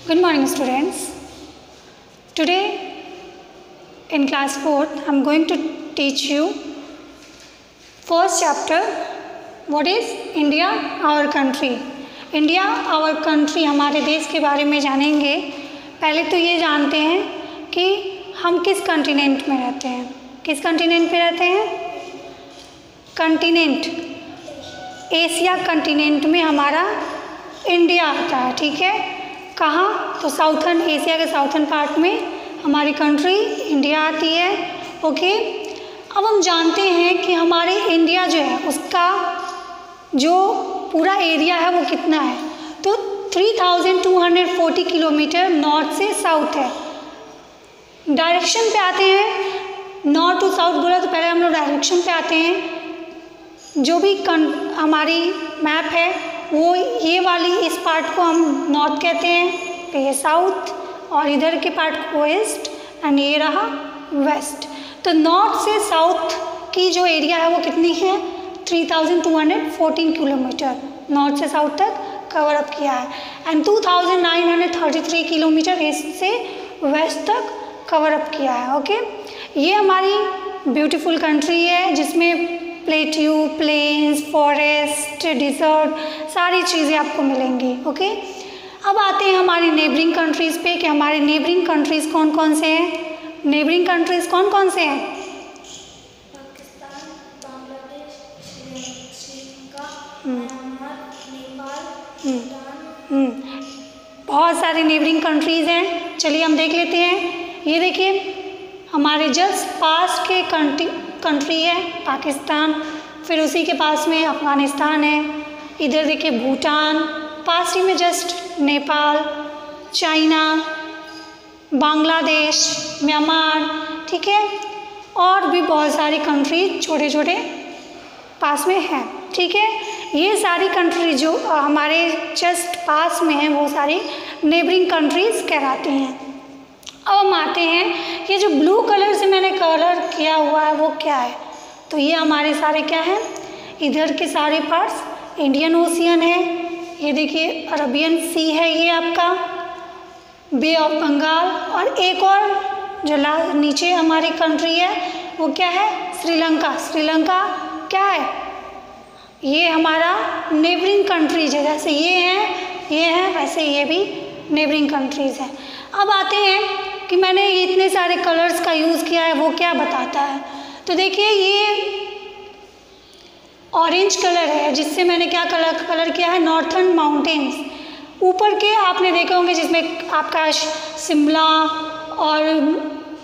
Good morning, students. Today in class 4th, I am going to teach you first chapter. What is India, our country? India, our country, हमारे देश के बारे में जानेंगे. पहले तो ये जानते हैं कि हम किस कंटिनेंट में रहते हैं. किस कंटिनेंट में रहते हैं? कंटिनेंट एशिया कंटिनेंट में हमारा इंडिया आता है. ठीक है, कहाँ? तो साउथर्न एशिया के साउथर्न पार्ट में हमारी कंट्री इंडिया आती है. ओके, अब हम जानते हैं कि हमारे इंडिया जो है उसका जो पूरा एरिया है वो कितना है. तो 3240 किलोमीटर नॉर्थ से साउथ है. डायरेक्शन पे आते हैं, नॉर्थ टू साउथ बोला तो पहले हम लोग डायरेक्शन पे आते हैं. जो भी हमारी मैप है वो ये वाली इस पार्ट को हम नॉर्थ कहते हैं, तो ये साउथ, और इधर के पार्ट को ईस्ट, एंड ये रहा वेस्ट. तो नॉर्थ से साउथ की जो एरिया है वो कितनी है? 3214 किलोमीटर नॉर्थ से साउथ तक कवर अप किया है. एंड 2933 किलोमीटर ईस्ट से वेस्ट तक कवर अप किया है. ओके, ये हमारी ब्यूटीफुल कंट्री है जिसमें प्लेट्यू, प्लेन्स, फॉरेस्ट, डिज़र्ट, सारी चीज़ें आपको मिलेंगी. ओके, अब आते हैं हमारी नेबरिंग कंट्रीज़ पे कि हमारे नेबरिंग कंट्रीज़ कौन कौन से हैं. नेबरिंग कंट्रीज़ कौन कौन से हैं? पाकिस्तान, बांग्लादेश, श्रीलंका, म्यांमार, नेपाल, भूटान. बहुत सारी नेबरिंग कंट्रीज़ हैं. चलिए हम देख लेते हैं. ये देखिए हमारे जस्ट पास के कंट्री है पाकिस्तान, फिर उसी के पास में अफ़गानिस्तान है. इधर देखिए भूटान, पास ही में just Nepal, China, Bangladesh, Myanmar. ठीक है, और भी बहुत सारी कंट्री छोटे छोटे पास में हैं. ठीक है, ये सारी कंट्री जो हमारे जस्ट पास में हैं वो सारी नेबरिंग कंट्रीज़ कहलाती हैं. अब हम आते हैं, ये जो ब्लू कलर से मैंने कलर किया हुआ है वो क्या है? तो ये हमारे सारे क्या हैं? इधर के सारे पार्ट्स इंडियन ओशियन है. ये देखिए अरबियन सी है, ये आपका बे ऑफ बंगाल, और एक और जो नीचे हमारी कंट्री है वो क्या है? श्रीलंका. श्रीलंका क्या है? ये हमारा नेबरिंग कंट्रीज है. जैसे ये हैं वैसे ये भी नेबरिंग कंट्रीज़ हैं. अब आते हैं कि मैंने इतने सारे कलर्स का यूज़ किया है वो क्या बताता है. तो देखिए ये ऑरेंज कलर है जिससे मैंने क्या कलर किया है? Northern mountains. ऊपर के आपने देखे होंगे जिसमें आपका शिमला और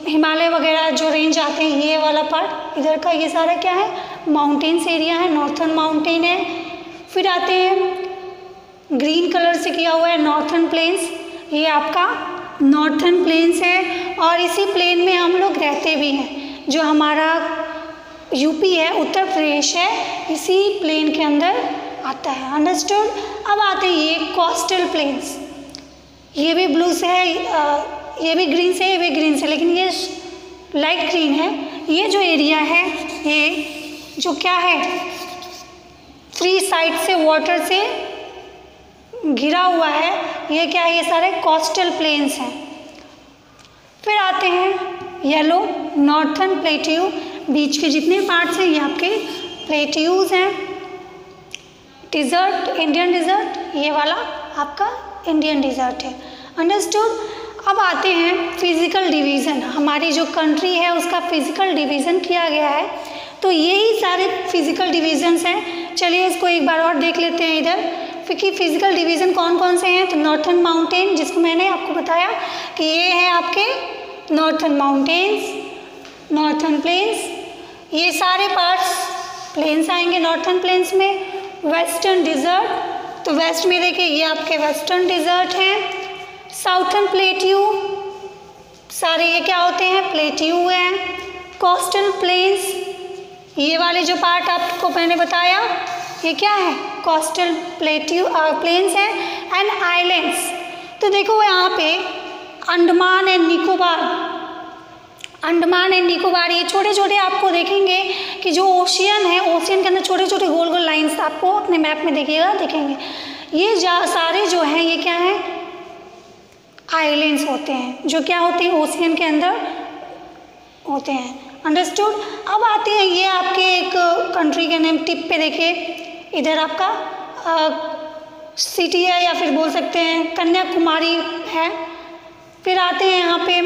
हिमालय वगैरह जो रेंज आते हैं, ये वाला पार्ट इधर का, ये सारा क्या है? माउंटेन्स एरिया है, नॉर्थर्न माउंटेन है. फिर आते हैं ग्रीन कलर से किया हुआ है नॉर्थर्न प्लेन्स. ये आपका नॉर्थर्न प्लेन्स है और इसी प्लेन में हम लोग रहते भी हैं. जो हमारा यूपी है, उत्तर प्रदेश है, इसी प्लेन के अंदर आता है. अंडरस्टूड. अब आते हैं ये कोस्टल प्लेन्स. ये भी ब्लू से है, ये भी ग्रीन से, ये भी ग्रीन से, लेकिन ये लाइट ग्रीन है. ये जो एरिया है ये जो क्या है? 3 साइड से वाटर से घिरा हुआ है. ये क्या है? ये सारे कोस्टल प्लेन्स हैं. फिर आते हैं येलो नॉर्थर्न प्लेट्यू. बीच के जितने पार्ट्स हैं ये आपके प्लेट्यूज हैं. डिज़र्ट, इंडियन डिज़र्ट, ये वाला आपका इंडियन डिज़र्ट है. अंडरस्टूड. अब आते हैं फिज़िकल डिवीज़न. हमारी जो कंट्री है उसका फिज़िकल डिवीज़न किया गया है. तो यही सारे फिज़िकल डिवीज़न्स हैं. चलिए इसको एक बार और देख लेते हैं इधर कि फिज़िकल डिवीज़न कौन कौन से हैं. तो नॉर्थर्न माउंटेन, जिसको मैंने आपको बताया कि ये हैं आपके नॉर्थर्न माउंटेन्स, नॉर्थर्न प्लेन्स. ये सारे पार्ट्स प्लेन्स आएंगे नॉर्थर्न प्लेन्स में. वेस्टर्न डिज़र्ट, तो वेस्ट में देखिए ये आपके वेस्टर्न डिज़र्ट हैं. साउथर्न प्लेट्यू, सारे ये क्या होते हैं? प्लेट्यू हैं. कोस्टल प्लेन्स, ये वाले जो पार्ट आपको मैंने बताया ये क्या है? कोस्टल प्लेट्यू प्लेन्स हैं. एंड आइलैंड्स, तो देखो यहाँ पे अंडमान एंड निकोबार, अंडमान एंड निकोबार, ये छोटे छोटे आपको देखेंगे कि जो ओशियन है, ओशियन के अंदर छोटे छोटे गोल गोल लाइंस आपको अपने मैप में देखिएगा दिखेंगे. ये सारे जो हैं ये क्या हैं? आइलैंड्स होते हैं, जो क्या होते हैं, ओशियन के अंदर होते हैं। अंडरस्टूड। अब आते हैं ये आपके एक कंट्री के नेम, टिप पे देखिए, इधर आपका सिटी है या फिर बोल सकते हैं कन्याकुमारी है। फिर आते हैं यहाँ पे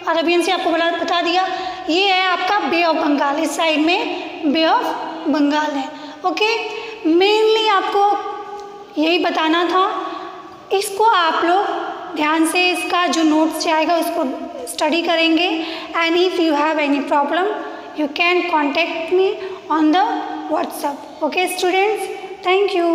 अरेबियन से आपको बता दिया, ये है आपका बे ऑफ बंगाल, इस साइड में बे ऑफ बंगाल है। ओके, मेनली आपको यही बताना था। इसको आप लोग ध्यान से इसका जो नोट्स जाएगा उसको स्टडी करेंगे। And if you have any problem you can contact me on the WhatsApp. Okay students, thank you.